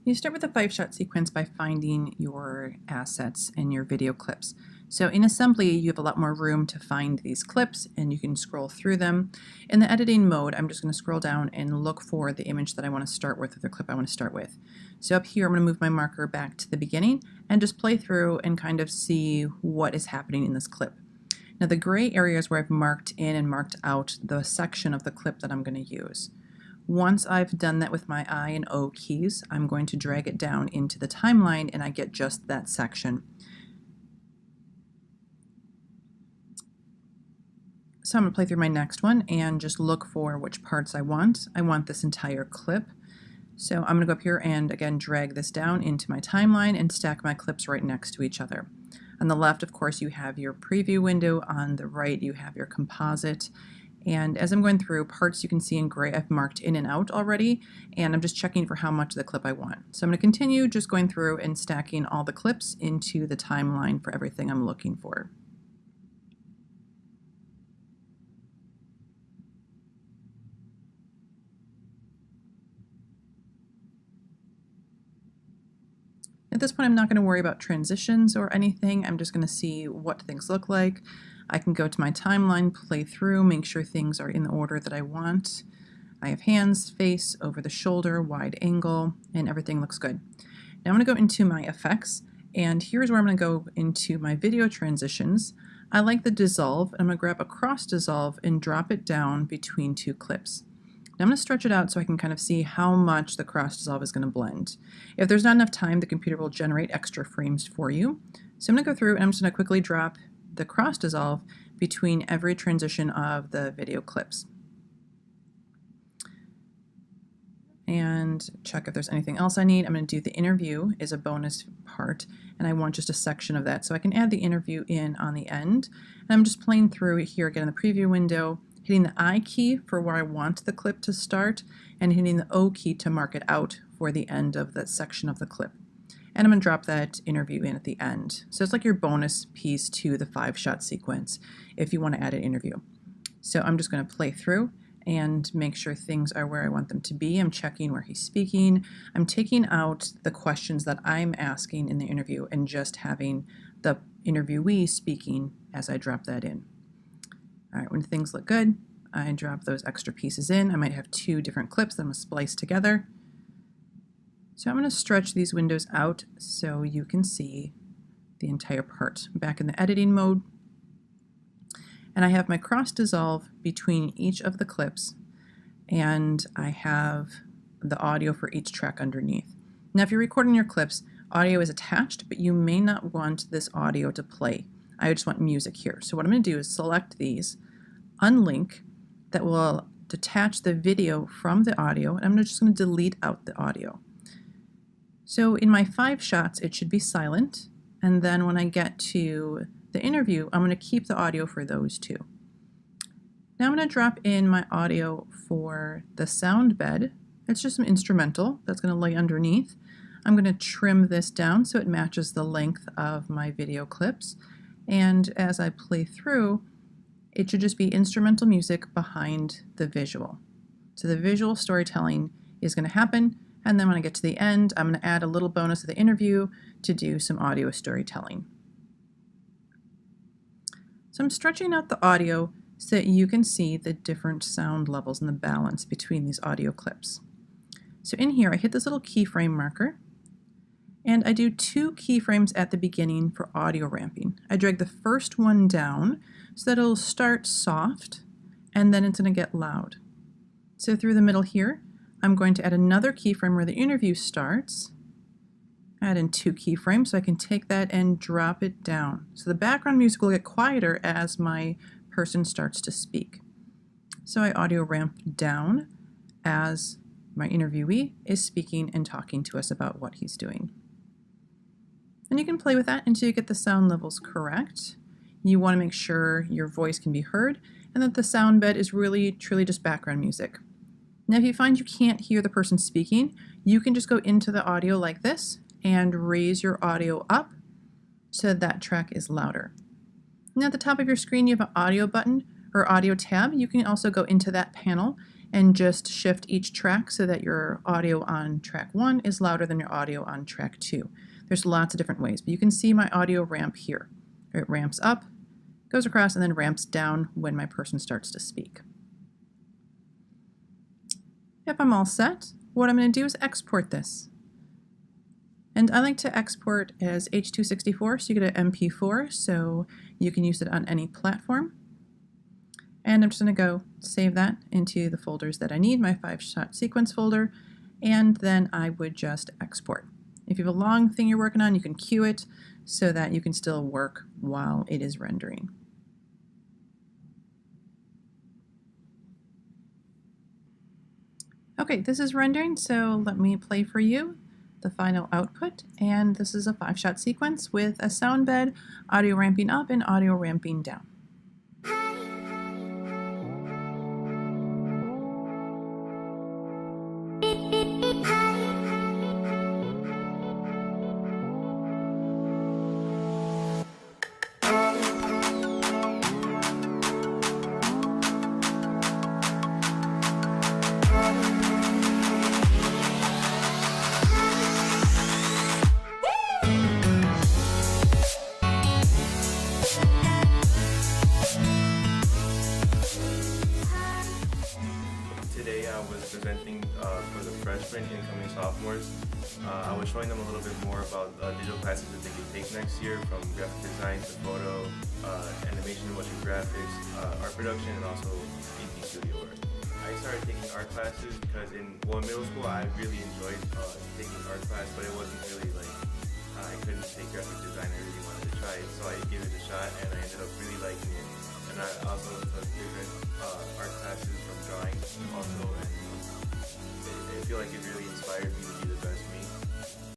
You start with a 5-shot sequence by finding your assets and your video clips. So in Assembly, you have a lot more room to find these clips and you can scroll through them. In the editing mode, I'm just going to scroll down and look for the image that I want to start with, or the clip I want to start with. So up here, I'm going to move my marker back to the beginning and just play through and kind of see what is happening in this clip. Now the gray areas where I've marked in and marked out the section of the clip that I'm going to use. Once I've done that with my I and O keys, I'm going to drag it down into the timeline and I get just that section. So I'm going to play through my next one and just look for which parts I want. I want this entire clip. So I'm going to go up here and again drag this down into my timeline and stack my clips right next to each other. On the left, of course, you have your preview window. On the right, you have your composite. And as I'm going through, parts you can see in gray I've marked in and out already, and I'm just checking for how much of the clip I want. So I'm going to continue just going through and stacking all the clips into the timeline for everything I'm looking for. At this point, I'm not going to worry about transitions or anything. I'm just going to see what things look like. I can go to my timeline, play through, make sure things are in the order that I want. I have hands, face, over the shoulder, wide angle, and everything looks good. Now I'm going to go into my effects, and here's where I'm going to go into my video transitions. I like the dissolve, and I'm going to grab a cross dissolve and drop it down between two clips. Now I'm going to stretch it out so I can kind of see how much the cross dissolve is going to blend. If there's not enough time, the computer will generate extra frames for you. So I'm going to go through and I'm just going to quickly drop the cross dissolve between every transition of the video clips. And check if there's anything else I need. I'm going to do the interview as a bonus part, and I want just a section of that. So I can add the interview in on the end. And I'm just playing through it here again in the preview window, hitting the I key for where I want the clip to start, and hitting the O key to mark it out for the end of that section of the clip. And I'm going to drop that interview in at the end. So it's like your bonus piece to the 5-shot sequence if you want to add an interview. So I'm just going to play through and make sure things are where I want them to be. I'm checking where he's speaking. I'm taking out the questions that I'm asking in the interview and just having the interviewee speaking as I drop that in. All right, when things look good, I drop those extra pieces in. I might have 2 different clips that I'm going to splice together. So I'm going to stretch these windows out so you can see the entire part. Back in the editing mode, and I have my cross dissolve between each of the clips, and I have the audio for each track underneath. Now if you're recording your clips, audio is attached, but you may not want this audio to play. I just want music here. So what I'm going to do is select these, unlink, that will detach the video from the audio, and I'm just going to delete out the audio. So in my 5 shots, it should be silent, and then when I get to the interview, I'm going to keep the audio for those 2. Now I'm going to drop in my audio for the sound bed. It's just some instrumental that's going to lay underneath. I'm going to trim this down so it matches the length of my video clips. And as I play through, it should just be instrumental music behind the visual. So the visual storytelling is going to happen, and then when I get to the end, I'm going to add a little bonus of the interview to do some audio storytelling. So I'm stretching out the audio so that you can see the different sound levels and the balance between these audio clips. So in here, I hit this little keyframe marker, and I do 2 keyframes at the beginning for audio ramping. I drag the first one down so that it'll start soft, and then it's going to get loud. So through the middle here, I'm going to add another keyframe where the interview starts, add in 2 keyframes so I can take that and drop it down. So the background music will get quieter as my person starts to speak. So I audio ramp down as my interviewee is speaking and talking to us about what he's doing. And you can play with that until you get the sound levels correct. You want to make sure your voice can be heard and that the sound bed is really truly just background music. Now if you find you can't hear the person speaking, you can just go into the audio like this and raise your audio up so that track is louder. Now at the top of your screen you have an audio button or audio tab. You can also go into that panel and just shift each track so that your audio on track 1 is louder than your audio on track 2. There's lots of different ways, but you can see my audio ramp here. It ramps up, goes across, and then ramps down when my person starts to speak. If I'm all set, what I'm going to do is export this. And I like to export as H.264, so you get an MP4, so you can use it on any platform. And I'm just going to go save that into the folders that I need, my 5-shot sequence folder, and then I would just export. If you have a long thing you're working on, you can queue it so that you can still work while it is rendering. Okay, this is rendering, so let me play for you the final output, and this is a 5-shot sequence with a sound bed, audio ramping up and audio ramping down. Today I was presenting for the freshmen, incoming sophomores. I was showing them a little bit more about digital classes that they can take next year, from graphic design to photo, animation and motion graphics, art production, and also EP studio work. I started taking art classes because in middle school I really enjoyed taking art class, but it wasn't really like, I couldn't take graphic design. I really wanted to try it, so I gave it a shot and I ended up really liking it. And I also took different art classes from drawing also, and I feel like it really inspired me